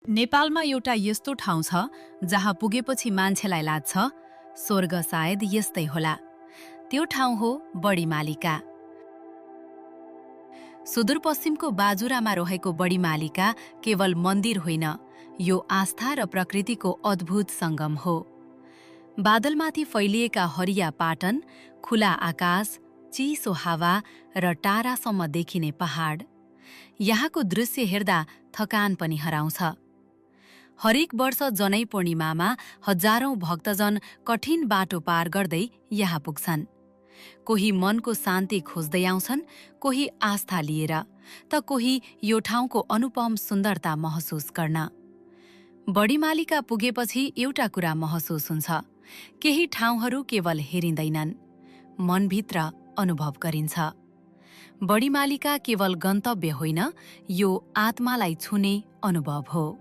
नेपालमा एउटा यस्तो ठाउँ छ जहाँ पुगेपछि मान्छेलाई लाग्छ स्वर्ग सायद यस्तै होला। त्यो ठाउँ हो बडीमालिका। सुदूरपश्चिमको बाजुरामा रहेको बडीमालिका केवल मन्दिर होइन, यो आस्था र प्रकृतिको अद्भुत सङ्गम हो। बादलमाथि फैलिएका हरिया पाटन, खुला आकाश, चिसो हावा र टाढासम्म देखिने पहाड, यहाँको दृश्य हेर्दा थकान पनि हराउँछ। हरेक वर्ष जनै पूर्णिमामा हजारौं भक्तजन कठिन बाटो पार गर्दै यहाँ पुग्छन्। कोही मनको शान्ति खोज्दै आउँछन्, कोही आस्था लिएर, त कोही यो ठाउँको अनुपम सुन्दरता महसुस गर्न। बडीमालिका पुगेपछि एउटा कुरा महसुस हुन्छ, केही ठाउँहरू केवल हेरिँदैनन्, मनभित्र अनुभव गरिन्छ। बडीमालिका केवल गन्तव्य होइन, यो आत्मालाई छुने अनुभव हो।